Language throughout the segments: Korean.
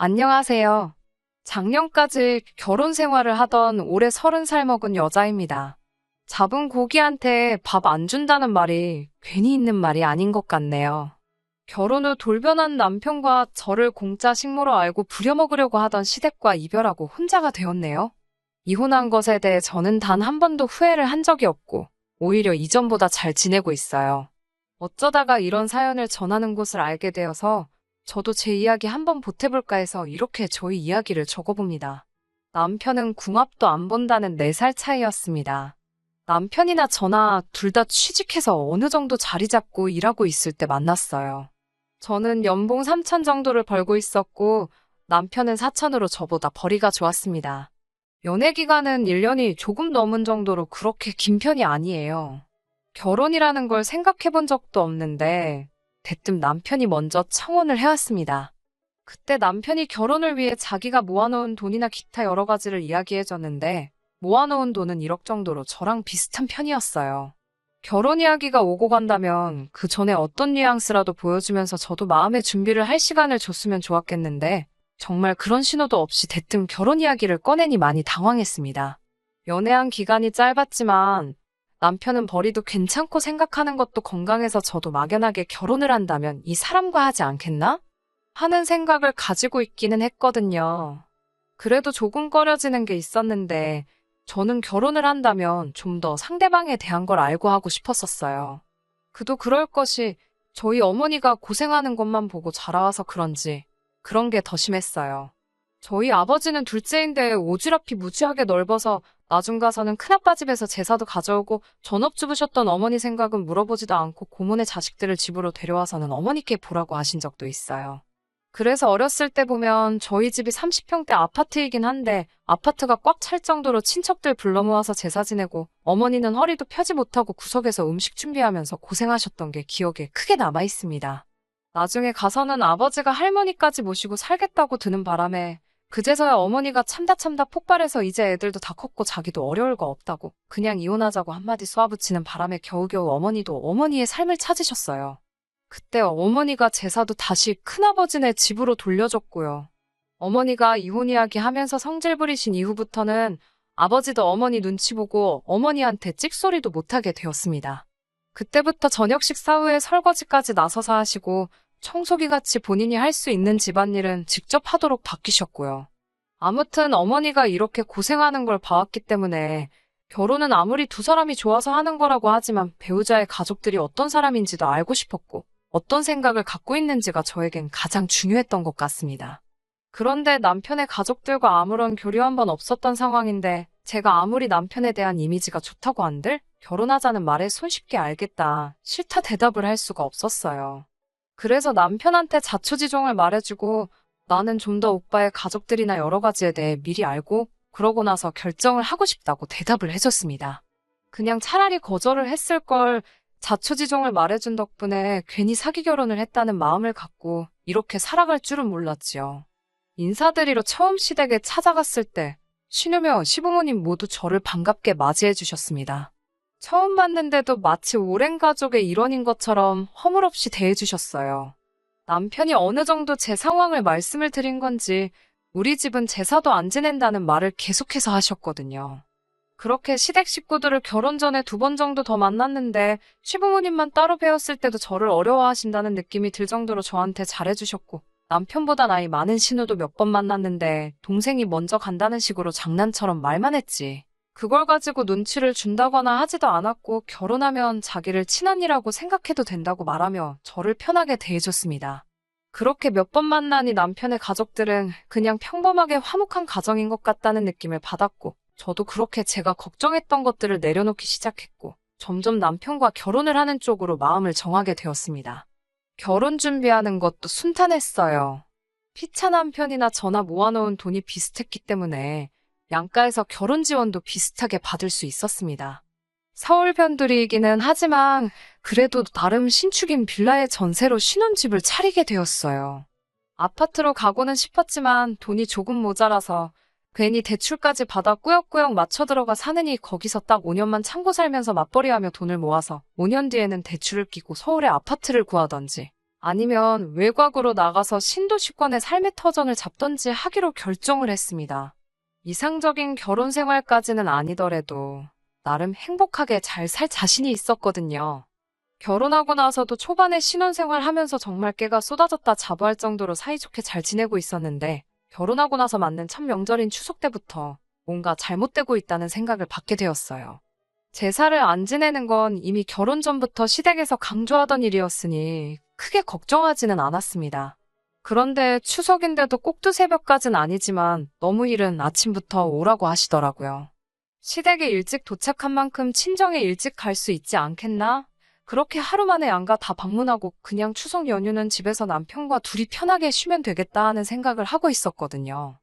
안녕하세요. 작년까지 결혼 생활을 하던 올해 30살 먹은 여자입니다. 잡은 고기한테 밥 안 준다는 말이 괜히 있는 말이 아닌 것 같네요. 결혼 후 돌변한 남편과 저를 공짜 식모로 알고 부려먹으려고 하던 시댁과 이별하고 혼자가 되었네요. 이혼한 것에 대해 저는 단 한 번도 후회를 한 적이 없고 오히려 이전보다 잘 지내고 있어요. 어쩌다가 이런 사연을 전하는 곳을 알게 되어서 저도 제 이야기 한번 보태볼까 해서 이렇게 저희 이야기를 적어봅니다. 남편은 궁합도 안 본다는 4살 차이였습니다. 남편이나 저나 둘 다 취직해서 어느 정도 자리 잡고 일하고 있을 때 만났어요. 저는 연봉 3천 정도를 벌고 있었고 남편은 4천으로 저보다 벌이가 좋았습니다. 연애 기간은 1년이 조금 넘은 정도로 그렇게 긴 편이 아니에요. 결혼이라는 걸 생각해 본 적도 없는데 대뜸 남편이 먼저 청혼을 해왔습니다. 그때 남편이 결혼을 위해 자기가 모아놓은 돈이나 기타 여러 가지를 이야기해줬는데 모아놓은 돈은 1억 정도로 저랑 비슷한 편이었어요. 결혼 이야기가 오고 간다면 그 전에 어떤 뉘앙스라도 보여주면서 저도 마음의 준비를 할 시간을 줬으면 좋았겠는데 정말 그런 신호도 없이 대뜸 결혼 이야기를 꺼내니 많이 당황했습니다. 연애한 기간이 짧았지만 남편은 벌이도 괜찮고 생각하는 것도 건강해서 저도 막연하게 결혼을 한다면 이 사람과 하지 않겠나? 하는 생각을 가지고 있기는 했거든요. 그래도 조금 꺼려지는 게 있었는데 저는 결혼을 한다면 좀 더 상대방에 대한 걸 알고 하고 싶었었어요. 그도 그럴 것이 저희 어머니가 고생하는 것만 보고 자라와서 그런지 그런 게 더 심했어요. 저희 아버지는 둘째인데 오지랖이 무지하게 넓어서 나중 가서는 큰아빠 집에서 제사도 가져오고 전업주부셨던 어머니 생각은 물어보지도 않고 고모네 자식들을 집으로 데려와서는 어머니께 보라고 하신 적도 있어요. 그래서 어렸을 때 보면 저희 집이 30평대 아파트이긴 한데 아파트가 꽉 찰 정도로 친척들 불러 모아서 제사 지내고 어머니는 허리도 펴지 못하고 구석에서 음식 준비하면서 고생하셨던 게 기억에 크게 남아 있습니다. 나중에 가서는 아버지가 할머니까지 모시고 살겠다고 드는 바람에 그제서야 어머니가 참다 폭발해서 이제 애들도 다 컸고 자기도 어려울 거 없다고 그냥 이혼하자고 한마디 쏘아붙이는 바람에 겨우겨우 어머니도 어머니의 삶을 찾으셨어요. 그때 어머니가 제사도 다시 큰아버지네 집으로 돌려줬고요. 어머니가 이혼 이야기 하면서 성질 부리신 이후부터는 아버지도 어머니 눈치 보고 어머니한테 찍소리도 못하게 되었습니다. 그때부터 저녁 식사 후에 설거지까지 나서서 하시고 청소기같이 본인이 할 수 있는 집안일은 직접 하도록 바뀌셨고요. 아무튼 어머니가 이렇게 고생하는 걸 봐왔기 때문에 결혼은 아무리 두 사람이 좋아서 하는 거라고 하지만 배우자의 가족들이 어떤 사람인지도 알고 싶었고 어떤 생각을 갖고 있는지가 저에겐 가장 중요했던 것 같습니다. 그런데 남편의 가족들과 아무런 교류 한 번 없었던 상황인데 제가 아무리 남편에 대한 이미지가 좋다고 한들 결혼하자는 말에 손쉽게 알겠다, 싫다 대답을 할 수가 없었어요. 그래서 남편한테 자초지종을 말해주고 나는 좀 더 오빠의 가족들이나 여러 가지에 대해 미리 알고 그러고 나서 결정을 하고 싶다고 대답을 해줬습니다. 그냥 차라리 거절을 했을 걸 자초지종을 말해준 덕분에 괜히 사기 결혼을 했다는 마음을 갖고 이렇게 살아갈 줄은 몰랐지요. 인사드리러 처음 시댁에 찾아갔을 때 시누며 시부모님 모두 저를 반갑게 맞이해 주셨습니다. 처음 봤는데도 마치 오랜 가족의 일원인 것처럼 허물없이 대해주셨어요. 남편이 어느 정도 제 상황을 말씀을 드린 건지 우리 집은 제사도 안 지낸다는 말을 계속해서 하셨거든요. 그렇게 시댁 식구들을 결혼 전에 2번 정도 더 만났는데 시부모님만 따로 배웠을 때도 저를 어려워하신다는 느낌이 들 정도로 저한테 잘해주셨고 남편보다 나이 많은 신우도 몇 번 만났는데 동생이 먼저 간다는 식으로 장난처럼 말만 했지. 그걸 가지고 눈치를 준다거나 하지도 않았고 결혼하면 자기를 친언니라고 생각해도 된다고 말하며 저를 편하게 대해줬습니다. 그렇게 몇 번 만나니 남편의 가족들은 그냥 평범하게 화목한 가정인 것 같다는 느낌을 받았고 저도 그렇게 제가 걱정했던 것들을 내려놓기 시작했고 점점 남편과 결혼을 하는 쪽으로 마음을 정하게 되었습니다. 결혼 준비하는 것도 순탄했어요. 피차 남편이나 저나 모아놓은 돈이 비슷했기 때문에 양가에서 결혼 지원도 비슷하게 받을 수 있었습니다. 서울 변두리이기는 하지만 그래도 나름 신축인 빌라의 전세로 신혼집을 차리게 되었어요. 아파트로 가고는 싶었지만 돈이 조금 모자라서 괜히 대출까지 받아 꾸역꾸역 맞춰 들어가 사느니 거기서 딱 5년만 참고 살면서 맞벌이하며 돈을 모아서 5년 뒤에는 대출을 끼고 서울에 아파트를 구하던지 아니면 외곽으로 나가서 신도시권의 삶의 터전을 잡던지 하기로 결정을 했습니다. 이상적인 결혼 생활까지는 아니더라도 나름 행복하게 잘 살 자신이 있었거든요. 결혼하고 나서도 초반에 신혼생활 하면서 정말 깨가 쏟아졌다 자부할 정도로 사이좋게 잘 지내고 있었는데 결혼하고 나서 맞는 첫 명절인 추석 때부터 뭔가 잘못되고 있다는 생각을 받게 되었어요. 제사를 안 지내는 건 이미 결혼 전부터 시댁에서 강조하던 일이었으니 크게 걱정하지는 않았습니다. 그런데 추석인데도 꼭두 새벽까진 아니지만 너무 이른 아침부터 오라고 하시더라고요. 시댁에 일찍 도착한 만큼 친정에 일찍 갈 수 있지 않겠나? 그렇게 하루 만에 안가 다 방문하고 그냥 추석 연휴는 집에서 남편과 둘이 편하게 쉬면 되겠다 하는 생각을 하고 있었거든요.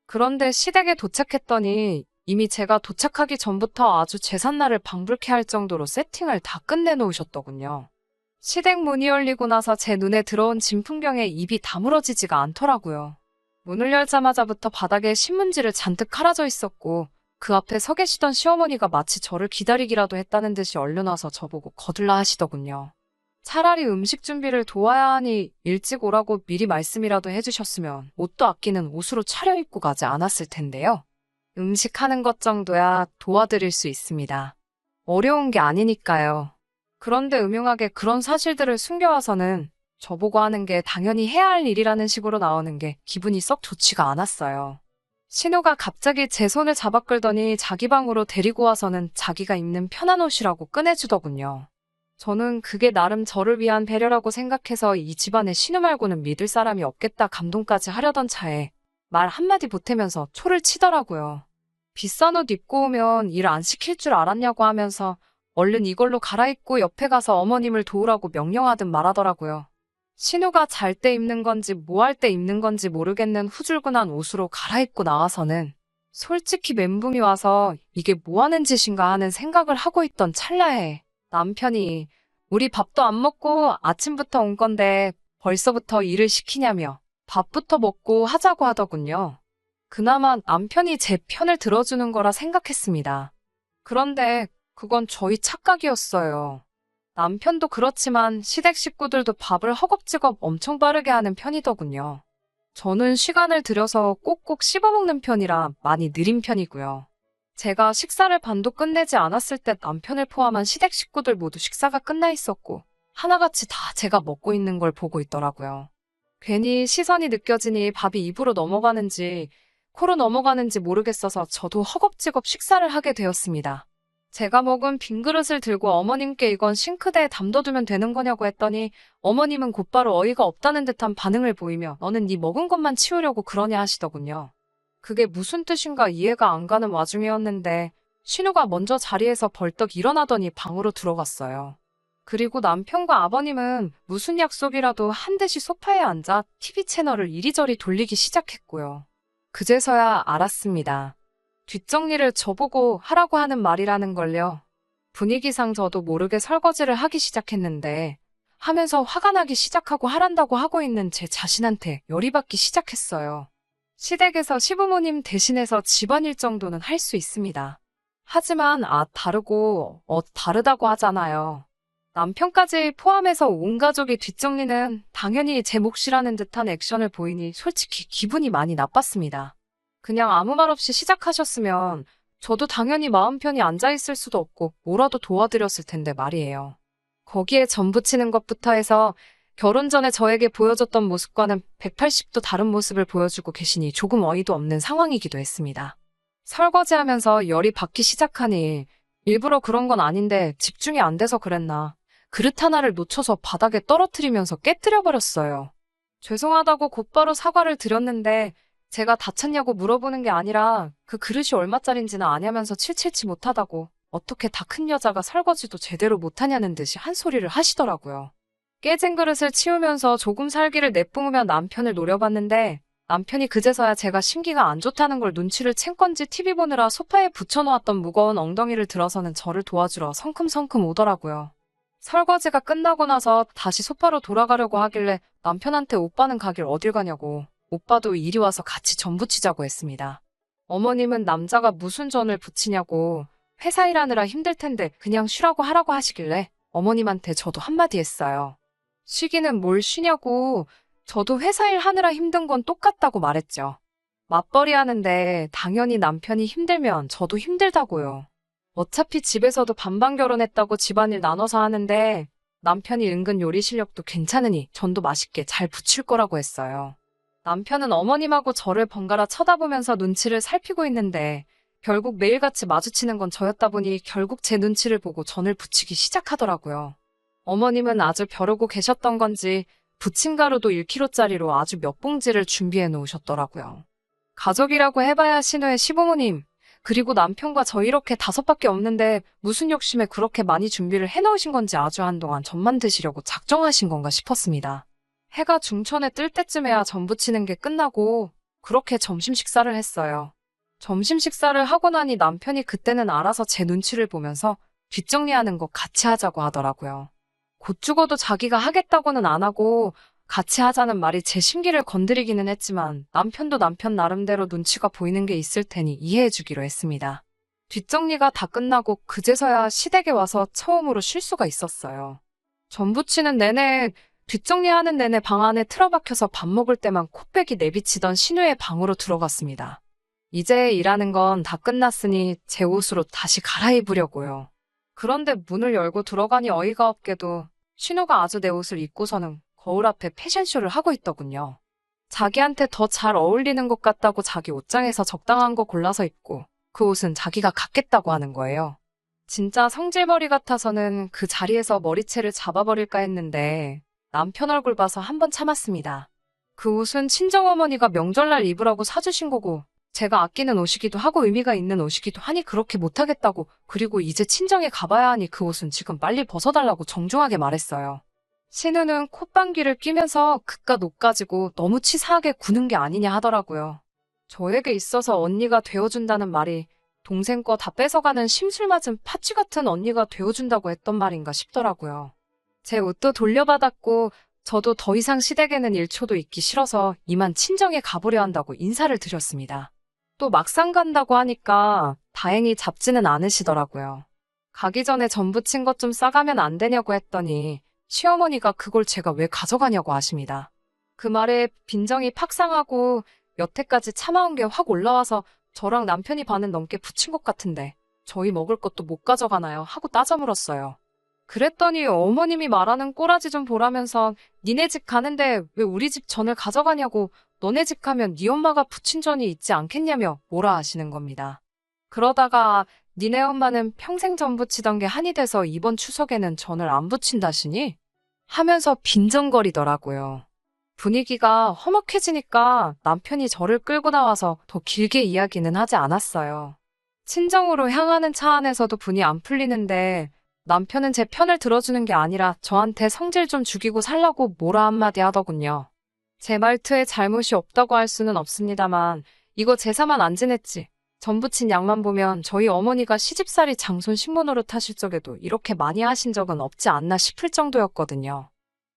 그런데 시댁에 도착했더니 이미 제가 도착하기 전부터 아주 제삿날을 방불케 할 정도로 세팅을 다 끝내놓으셨더군요. 시댁 문이 열리고 나서 제 눈에 들어온 진풍경에 입이 다물어지지가 않더라고요. 문을 열자마자부터 바닥에 신문지를 잔뜩 깔아져 있었고 그 앞에 서 계시던 시어머니가 마치 저를 기다리기라도 했다는 듯이 얼려놔서 저보고 거들라 하시더군요. 차라리 음식 준비를 도와야 하니 일찍 오라고 미리 말씀이라도 해주셨으면 옷도 아끼는 옷으로 차려입고 가지 않았을 텐데요. 음식하는 것 정도야 도와드릴 수 있습니다. 어려운 게 아니니까요. 그런데 음흉하게 그런 사실들을 숨겨와서는 저보고 하는 게 당연히 해야 할 일이라는 식으로 나오는 게 기분이 썩 좋지가 않았어요. 신우가 갑자기 제 손을 잡아 끌더니 자기 방으로 데리고 와서는 자기가 입는 편한 옷이라고 꺼내주더군요. 저는 그게 나름 저를 위한 배려라고 생각해서 이 집안에 신우 말고는 믿을 사람이 없겠다 감동까지 하려던 차에 말 한마디 보태면서 초를 치더라고요. 비싼 옷 입고 오면 일 안 시킬 줄 알았냐고 하면서 얼른 이걸로 갈아입고 옆에 가서 어머님을 도우라고 명령하듯 말하더라고요. 신우가 잘 때 입는 건지 뭐 할 때 입는 건지 모르겠는 후줄근한 옷으로 갈아입고 나와서는 솔직히 멘붕이 와서 이게 뭐 하는 짓인가 하는 생각을 하고 있던 찰나에 남편이 우리 밥도 안 먹고 아침부터 온 건데 벌써부터 일을 시키냐며 밥부터 먹고 하자고 하더군요. 그나마 남편이 제 편을 들어주는 거라 생각했습니다. 그런데 그건 저희 착각이었어요. 남편도 그렇지만 시댁 식구들도 밥을 허겁지겁 엄청 빠르게 하는 편이더군요. 저는 시간을 들여서 꼭꼭 씹어먹는 편이라 많이 느린 편이고요. 제가 식사를 반도 끝내지 않았을 때 남편을 포함한 시댁 식구들 모두 식사가 끝나 있었고 하나같이 다 제가 먹고 있는 걸 보고 있더라고요. 괜히 시선이 느껴지니 밥이 입으로 넘어가는지 코로 넘어가는지 모르겠어서 저도 허겁지겁 식사를 하게 되었습니다. 제가 먹은 빈 그릇을 들고 어머님께 이건 싱크대에 담둬두면 되는 거냐고 했더니 어머님은 곧바로 어이가 없다는 듯한 반응을 보이며 너는 네 먹은 것만 치우려고 그러냐 하시더군요. 그게 무슨 뜻인가 이해가 안 가는 와중이었는데 신우가 먼저 자리에서 벌떡 일어나더니 방으로 들어갔어요. 그리고 남편과 아버님은 무슨 약속이라도 한 듯이 소파에 앉아 TV 채널을 이리저리 돌리기 시작했고요. 그제서야 알았습니다. 뒷정리를 저보고 하라고 하는 말이라는 걸요. 분위기상 저도 모르게 설거지를 하기 시작했는데 하면서 화가 나기 시작하고 하란다고 하고 있는 제 자신한테 열이 받기 시작했어요. 시댁에서 시부모님 대신해서 집안일 정도는 할 수 있습니다. 하지만 다르다고 하잖아요. 남편까지 포함해서 온 가족이 뒷정리는 당연히 제 몫이라는 듯한 액션을 보이니 솔직히 기분이 많이 나빴습니다. 그냥 아무 말 없이 시작하셨으면 저도 당연히 마음 편히 앉아있을 수도 없고 뭐라도 도와드렸을 텐데 말이에요. 거기에 전 부치는 것부터 해서 결혼 전에 저에게 보여줬던 모습과는 180도 다른 모습을 보여주고 계시니 조금 어이도 없는 상황이기도 했습니다. 설거지하면서 열이 받기 시작하니 일부러 그런 건 아닌데 집중이 안 돼서 그랬나. 그릇 하나를 놓쳐서 바닥에 떨어뜨리면서 깨뜨려버렸어요. 죄송하다고 곧바로 사과를 드렸는데 제가 다쳤냐고 물어보는 게 아니라 그 그릇이 얼마짜린지는 아냐면서 칠칠치 못하다고 어떻게 다 큰 여자가 설거지도 제대로 못하냐는 듯이 한 소리를 하시더라고요. 깨진 그릇을 치우면서 조금 살기를 내뿜으며 남편을 노려봤는데 남편이 그제서야 제가 심기가 안 좋다는 걸 눈치를 챈 건지 TV 보느라 소파에 붙여놓았던 무거운 엉덩이를 들어서는 저를 도와주러 성큼성큼 오더라고요. 설거지가 끝나고 나서 다시 소파로 돌아가려고 하길래 남편한테 오빠는 가길 어딜 가냐고 오빠도 이리 와서 같이 전 부치자고 했습니다. 어머님은 남자가 무슨 전을 부치냐고 회사 일하느라 힘들 텐데 그냥 쉬라고 하라고 하시길래 어머님한테 저도 한마디 했어요. 쉬기는 뭘 쉬냐고. 저도 회사 일 하느라 힘든 건 똑같다고 말했죠. 맞벌이 하는데 당연히 남편이 힘들면 저도 힘들다고요. 어차피 집에서도 반반 결혼했다고 집안일 나눠서 하는데 남편이 은근 요리 실력도 괜찮으니 전도 맛있게 잘 부칠 거라고 했어요. 남편은 어머님하고 저를 번갈아 쳐다보면서 눈치를 살피고 있는데 결국 매일같이 마주치는 건 저였다 보니 결국 제 눈치를 보고 전을 부치기 시작하더라고요. 어머님은 아주 벼르고 계셨던 건지 부침가루도 1kg짜리로 아주 몇 봉지를 준비해 놓으셨더라고요. 가족이라고 해봐야 신우의 시부모님, 그리고 남편과 저 이렇게 5밖에 없는데 무슨 욕심에 그렇게 많이 준비를 해놓으신 건지 아주 한동안 전만 드시려고 작정하신 건가 싶었습니다. 해가 중천에 뜰 때쯤에야 전 부치는 게 끝나고 그렇게 점심 식사를 했어요. 점심 식사를 하고 나니 남편이 그때는 알아서 제 눈치를 보면서 뒷정리하는 거 같이 하자고 하더라고요. 곧 죽어도 자기가 하겠다고는 안 하고 같이 하자는 말이 제 심기를 건드리기는 했지만 남편도 남편 나름대로 눈치가 보이는 게 있을 테니 이해해 주기로 했습니다. 뒷정리가 다 끝나고 그제서야 시댁에 와서 처음으로 쉴 수가 있었어요. 전 부치는 내내 뒷정리하는 내내 방 안에 틀어박혀서 밥 먹을 때만 코빼기 내비치던 신우의 방으로 들어갔습니다. 이제 일하는 건 다 끝났으니 제 옷으로 다시 갈아입으려고요. 그런데 문을 열고 들어가니 어이가 없게도 신우가 아주 내 옷을 입고서는 거울 앞에 패션쇼를 하고 있더군요. 자기한테 더 잘 어울리는 것 같다고 자기 옷장에서 적당한 거 골라서 입고 그 옷은 자기가 갖겠다고 하는 거예요. 진짜 성질머리 같아서는 그 자리에서 머리채를 잡아버릴까 했는데 남편 얼굴 봐서 한번 참았습니다. 그 옷은 친정어머니가 명절날 입으라고 사주신 거고 제가 아끼는 옷이기도 하고 의미가 있는 옷이기도 하니 그렇게 못하겠다고, 그리고 이제 친정에 가봐야 하니 그 옷은 지금 빨리 벗어달라고 정중하게 말했어요. 신우는 콧방귀를 뀌면서 그깟 옷 가지고 너무 치사하게 구는 게 아니냐 하더라고요. 저에게 있어서 언니가 되어준다는 말이 동생 거 다 뺏어가는 심술 맞은 파쥐 같은 언니가 되어준다고 했던 말인가 싶더라고요. 제 옷도 돌려받았고 저도 더 이상 시댁에는 1초도 있기 싫어서 이만 친정에 가보려 한다고 인사를 드렸습니다. 또 막상 간다고 하니까 다행히 잡지는 않으시더라고요. 가기 전에 전 부친 것 좀 싸가면 안 되냐고 했더니 시어머니가 그걸 제가 왜 가져가냐고 하십니다. 그 말에 빈정이 팍 상하고 여태까지 참아온 게 확 올라와서 저랑 남편이 반은 넘게 부친 것 같은데 저희 먹을 것도 못 가져가나요? 하고 따져 물었어요. 그랬더니 어머님이 말하는 꼬라지 좀 보라면서 니네 집 가는데 왜 우리 집 전을 가져가냐고, 너네 집 가면 네 엄마가 부친 전이 있지 않겠냐며 뭐라 하시는 겁니다. 그러다가 니네 엄마는 평생 전 부치던 게 한이 돼서 이번 추석에는 전을 안 부친다시니? 하면서 빈정거리더라고요. 분위기가 험악해지니까 남편이 저를 끌고 나와서 더 길게 이야기는 하지 않았어요. 친정으로 향하는 차 안에서도 분이 안 풀리는데 남편은 제 편을 들어주는 게 아니라 저한테 성질 좀 죽이고 살라고 뭐라 한마디 하더군요. 제 말투에 잘못이 없다고 할 수는 없습니다만 이거 제사만 안 지냈지. 전 부친 양만 보면 저희 어머니가 시집살이 장손 신부노릇 하실 적에도 이렇게 많이 하신 적은 없지 않나 싶을 정도였거든요.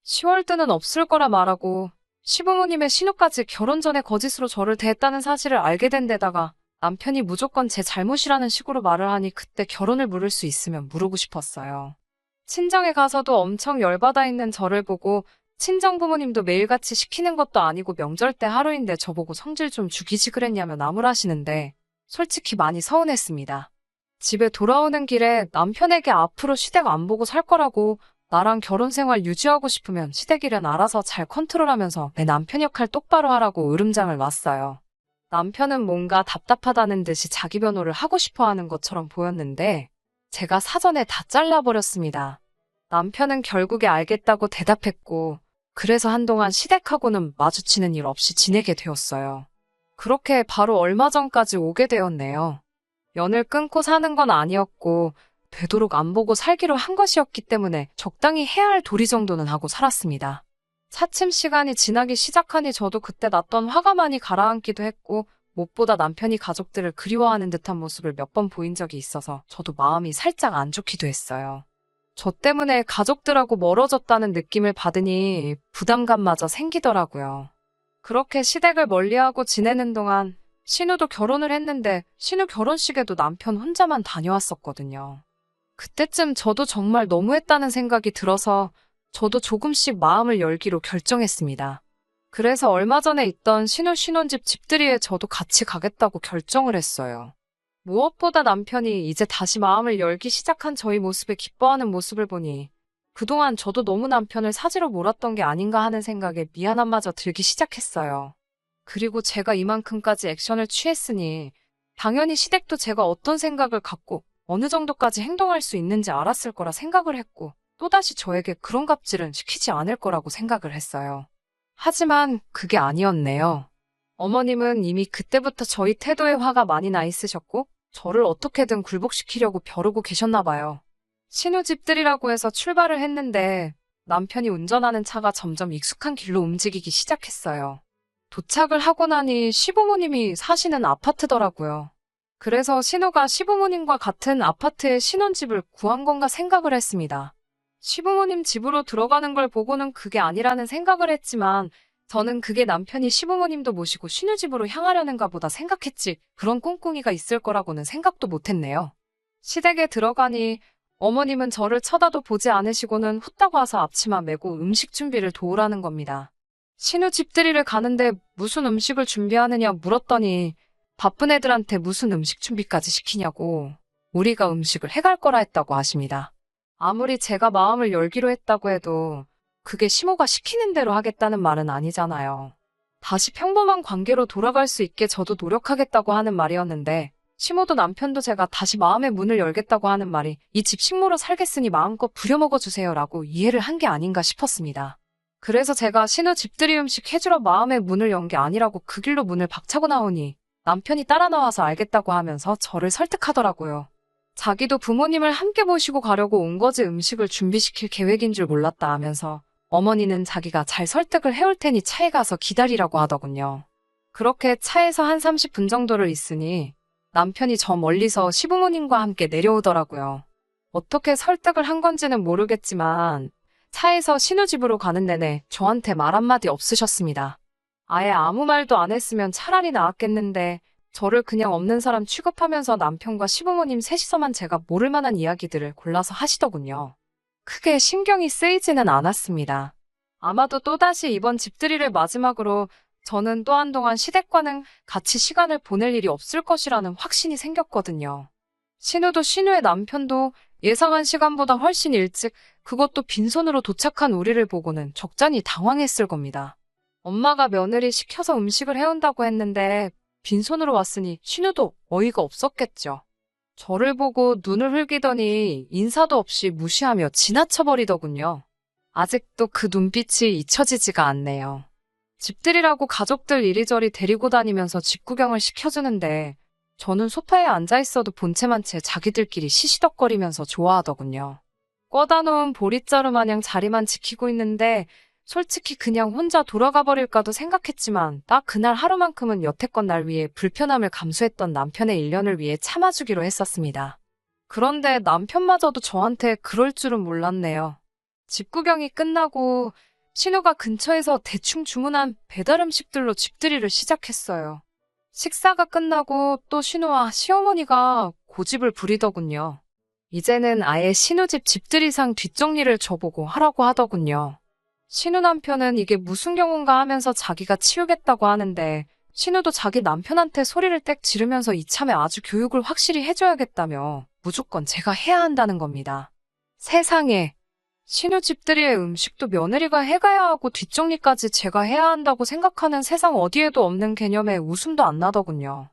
10월드는 없을 거라 말하고 시부모님의 신우까지 결혼 전에 거짓으로 저를 대했다는 사실을 알게 된 데다가 남편이 무조건 제 잘못이라는 식으로 말을 하니 그때 결혼을 물을 수 있으면 무르고 싶었어요. 친정에 가서도 엄청 열받아 있는 저를 보고 친정 부모님도 매일같이 시키는 것도 아니고 명절 때 하루인데 저보고 성질 좀 죽이지 그랬냐며 나무라시는데 솔직히 많이 서운했습니다. 집에 돌아오는 길에 남편에게 앞으로 시댁 안 보고 살 거라고, 나랑 결혼 생활 유지하고 싶으면 시댁 일은 알아서 잘 컨트롤하면서 내 남편 역할 똑바로 하라고 으름장을 놨어요. 남편은 뭔가 답답하다는 듯이 자기 변호를 하고 싶어 하는 것처럼 보였는데 제가 사전에 다 잘라버렸습니다. 남편은 결국에 알겠다고 대답했고 그래서 한동안 시댁하고는 마주치는 일 없이 지내게 되었어요. 그렇게 바로 얼마 전까지 오게 되었네요. 연을 끊고 사는 건 아니었고 되도록 안 보고 살기로 한 것이었기 때문에 적당히 해야 할 도리 정도는 하고 살았습니다. 차츰 시간이 지나기 시작하니 저도 그때 났던 화가 많이 가라앉기도 했고 무엇보다 남편이 가족들을 그리워하는 듯한 모습을 몇 번 보인 적이 있어서 저도 마음이 살짝 안 좋기도 했어요. 저 때문에 가족들하고 멀어졌다는 느낌을 받으니 부담감마저 생기더라고요. 그렇게 시댁을 멀리하고 지내는 동안 신우도 결혼을 했는데 신우 결혼식에도 남편 혼자만 다녀왔었거든요. 그때쯤 저도 정말 너무했다는 생각이 들어서 저도 조금씩 마음을 열기로 결정했습니다. 그래서 얼마 전에 있던 신혼집 집들이에 저도 같이 가겠다고 결정을 했어요. 무엇보다 남편이 이제 다시 마음을 열기 시작한 저희 모습에 기뻐하는 모습을 보니 그동안 저도 너무 남편을 사지로 몰았던 게 아닌가 하는 생각에 미안함마저 들기 시작했어요. 그리고 제가 이만큼까지 액션을 취했으니 당연히 시댁도 제가 어떤 생각을 갖고 어느 정도까지 행동할 수 있는지 알았을 거라 생각을 했고 또다시 저에게 그런 갑질은 시키지 않을 거라고 생각을 했어요. 하지만 그게 아니었네요. 어머님은 이미 그때부터 저희 태도에 화가 많이 나 있으셨고 저를 어떻게든 굴복시키려고 벼르고 계셨나 봐요. 신우집들이라고 해서 출발을 했는데 남편이 운전하는 차가 점점 익숙한 길로 움직이기 시작했어요. 도착을 하고 나니 시부모님이 사시는 아파트더라고요. 그래서 신우가 시부모님과 같은 아파트에 신혼집을 구한 건가 생각을 했습니다. 시부모님 집으로 들어가는 걸 보고는 그게 아니라는 생각을 했지만 저는 그게 남편이 시부모님도 모시고 신우집으로 향하려는가 보다 생각했지 그런 꿍꿍이가 있을 거라고는 생각도 못했네요. 시댁에 들어가니 어머님은 저를 쳐다도 보지 않으시고는 후딱 와서 앞치마 메고 음식 준비를 도우라는 겁니다. 신우집들이를 가는데 무슨 음식을 준비하느냐 물었더니 바쁜 애들한테 무슨 음식 준비까지 시키냐고 우리가 음식을 해갈 거라 했다고 하십니다. 아무리 제가 마음을 열기로 했다고 해도 그게 시모가 시키는 대로 하겠다는 말은 아니잖아요. 다시 평범한 관계로 돌아갈 수 있게 저도 노력하겠다고 하는 말이었는데 시모도 남편도 제가 다시 마음의 문을 열겠다고 하는 말이 이 집 식모로 살겠으니 마음껏 부려먹어 주세요라고 이해를 한 게 아닌가 싶었습니다. 그래서 제가 신우 집들이 음식 해주러 마음의 문을 연 게 아니라고 그 길로 문을 박차고 나오니 남편이 따라 나와서 알겠다고 하면서 저를 설득하더라고요. 자기도 부모님을 함께 모시고 가려고 온 거지 음식을 준비시킬 계획인 줄 몰랐다 하면서 어머니는 자기가 잘 설득을 해올 테니 차에 가서 기다리라고 하더군요. 그렇게 차에서 한 30분 정도를 있으니 남편이 저 멀리서 시부모님과 함께 내려오더라고요. 어떻게 설득을 한 건지는 모르겠지만 차에서 신우집으로 가는 내내 저한테 말 한마디 없으셨습니다. 아예 아무 말도 안 했으면 차라리 나았겠는데 저를 그냥 없는 사람 취급하면서 남편과 시부모님 셋이서만 제가 모를 만한 이야기들을 골라서 하시더군요. 크게 신경이 쓰이지는 않았습니다. 아마도 또다시 이번 집들이를 마지막으로 저는 또 한동안 시댁과는 같이 시간을 보낼 일이 없을 것이라는 확신이 생겼거든요. 신우도 신우의 남편도 예상한 시간보다 훨씬 일찍 그것도 빈손으로 도착한 우리를 보고는 적잖이 당황했을 겁니다. 엄마가 며느리 시켜서 음식을 해온다고 했는데 빈손으로 왔으니 신우도 어이가 없었겠죠. 저를 보고 눈을 흘기더니 인사도 없이 무시하며 지나쳐버리더군요. 아직도 그 눈빛이 잊혀지지가 않네요. 집들이라고 가족들 이리저리 데리고 다니면서 집 구경을 시켜주는데 저는 소파에 앉아있어도 본체만 채 자기들끼리 시시덕거리면서 좋아하더군요. 꿔다 놓은 보릿자루 마냥 자리만 지키고 있는데 솔직히 그냥 혼자 돌아가 버릴까도 생각했지만 딱 그날 하루만큼은 여태껏 날 위해 불편함을 감수했던 남편의 일련을 위해 참아주기로 했었습니다. 그런데 남편마저도 저한테 그럴 줄은 몰랐네요. 집 구경이 끝나고 신우가 근처에서 대충 주문한 배달 음식들로 집들이를 시작했어요. 식사가 끝나고 또 신우와 시어머니가 고집을 부리더군요. 이제는 아예 신우집 집들이상 뒷정리를 저보고 하라고 하더군요. 신우 남편은 이게 무슨 경우인가 하면서 자기가 치우겠다고 하는데 신우도 자기 남편한테 소리를 떽 지르면서 이참에 아주 교육을 확실히 해줘야겠다며 무조건 제가 해야 한다는 겁니다. 세상에, 신우 집들이의 음식도 며느리가 해가야 하고 뒷정리까지 제가 해야 한다고 생각하는 세상 어디에도 없는 개념에 웃음도 안 나더군요.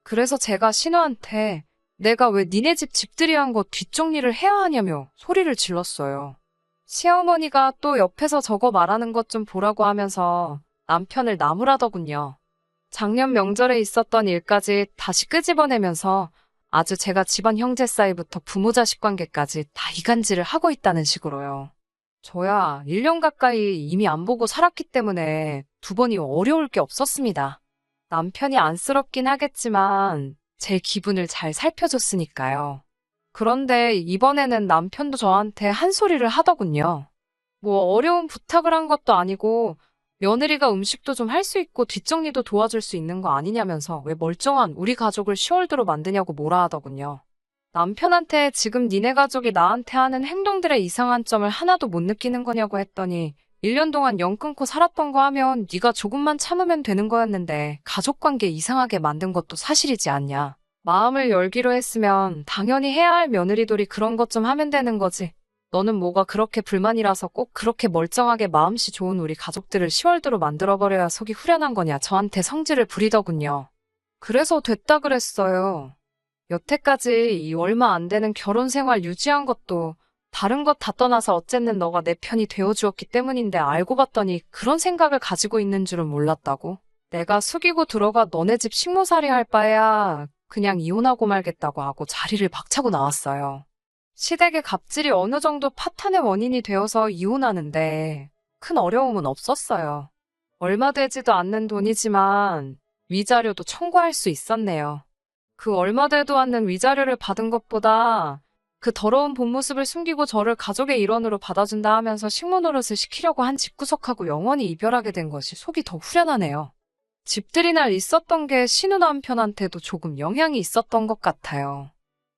그래서 제가 신우한테 내가 왜 니네 집 집들이한 거 뒷정리를 해야 하냐며 소리를 질렀어요. 시어머니가 또 옆에서 저거 말하는 것 좀 보라고 하면서 남편을 나무라더군요. 작년 명절에 있었던 일까지 다시 끄집어내면서 아주 제가 집안 형제 사이부터 부모 자식 관계까지 다 이간질을 하고 있다는 식으로요. 저야 1년 가까이 이미 안 보고 살았기 때문에 두 번이 어려울 게 없었습니다. 남편이 안쓰럽긴 하겠지만 제 기분을 잘 살펴줬으니까요. 그런데 이번에는 남편도 저한테 한 소리를 하더군요. 뭐 어려운 부탁을 한 것도 아니고 며느리가 음식도 좀 할 수 있고 뒷정리도 도와줄 수 있는 거 아니냐면서 왜 멀쩡한 우리 가족을 시월드로 만드냐고 뭐라 하더군요. 남편한테 지금 니네 가족이 나한테 하는 행동들의 이상한 점을 하나도 못 느끼는 거냐고 했더니 1년 동안 연 끊고 살았던 거 하면 네가 조금만 참으면 되는 거였는데 가족관계 이상하게 만든 것도 사실이지 않냐. 마음을 열기로 했으면 당연히 해야 할 며느리들이 그런 것 좀 하면 되는 거지. 너는 뭐가 그렇게 불만이라서 꼭 그렇게 멀쩡하게 마음씨 좋은 우리 가족들을 시월드로 만들어버려야 속이 후련한 거냐 저한테 성질을 부리더군요. 그래서 됐다 그랬어요. 여태까지 이 얼마 안 되는 결혼 생활 유지한 것도 다른 것 다 떠나서 어쨌든 너가 내 편이 되어주었기 때문인데 알고 봤더니 그런 생각을 가지고 있는 줄은 몰랐다고. 내가 숙이고 들어가 너네 집 식모살이 할 바에야 그냥 이혼하고 말겠다고 하고 자리를 박차고 나왔어요. 시댁의 갑질이 어느 정도 파탄의 원인이 되어서 이혼하는데 큰 어려움은 없었어요. 얼마 되지도 않는 돈이지만 위자료도 청구할 수 있었네요. 그 얼마 되도 않는 위자료를 받은 것보다 그 더러운 본 모습을 숨기고 저를 가족의 일원으로 받아준다 하면서 식모 노릇을 시키려고 한 집구석하고 영원히 이별하게 된 것이 속이 더 후련하네요. 집들이 날 있었던 게 신우 남편한테도 조금 영향이 있었던 것 같아요.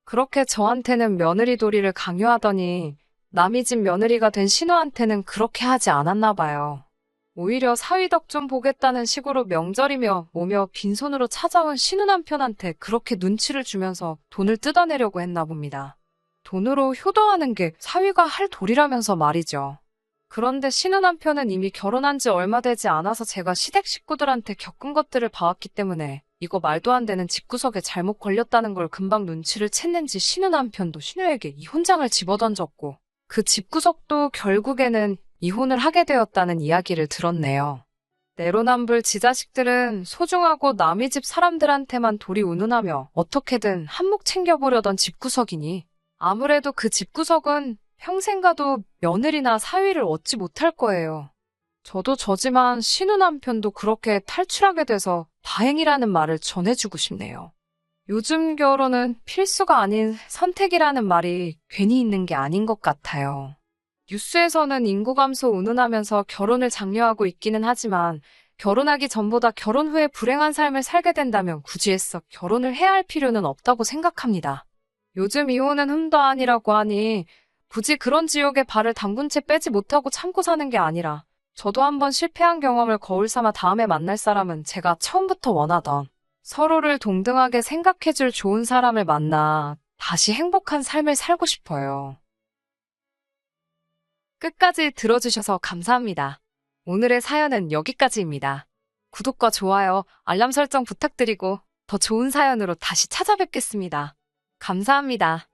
그렇게 저한테는 며느리 도리를 강요하더니 남이 집 며느리가 된 신우한테는 그렇게 하지 않았나 봐요. 오히려 사위 덕 좀 보겠다는 식으로 명절이며 뭐며 빈손으로 찾아온 신우 남편한테 그렇게 눈치를 주면서 돈을 뜯어내려고 했나 봅니다. 돈으로 효도하는 게 사위가 할 도리라면서 말이죠. 그런데 신우 남편은 이미 결혼한 지 얼마 되지 않아서 제가 시댁 식구들한테 겪은 것들을 봐왔기 때문에 이거 말도 안 되는 집구석에 잘못 걸렸다는 걸 금방 눈치를 챘는지 신우 남편도 신우에게 이혼장을 집어던졌고 그 집구석도 결국에는 이혼을 하게 되었다는 이야기를 들었네요. 내로남불 지자식들은 소중하고 남의 집 사람들한테만 도리 운운하며 어떻게든 한몫 챙겨보려던 집구석이니 아무래도 그 집구석은 평생 가도 며느리나 사위를 얻지 못할 거예요. 저도 저지만 신우 남편도 그렇게 탈출하게 돼서 다행이라는 말을 전해주고 싶네요. 요즘 결혼은 필수가 아닌 선택이라는 말이 괜히 있는 게 아닌 것 같아요. 뉴스에서는 인구 감소 운운하면서 결혼을 장려하고 있기는 하지만 결혼하기 전보다 결혼 후에 불행한 삶을 살게 된다면 굳이 애써 결혼을 해야 할 필요는 없다고 생각합니다. 요즘 이혼은 흠도 아니라고 하니 굳이 그런 지옥에 발을 담근 채 빼지 못하고 참고 사는 게 아니라 저도 한번 실패한 경험을 거울 삼아 다음에 만날 사람은 제가 처음부터 원하던 서로를 동등하게 생각해줄 좋은 사람을 만나 다시 행복한 삶을 살고 싶어요. 끝까지 들어주셔서 감사합니다. 오늘의 사연은 여기까지입니다. 구독과 좋아요, 알람 설정 부탁드리고 더 좋은 사연으로 다시 찾아뵙겠습니다. 감사합니다.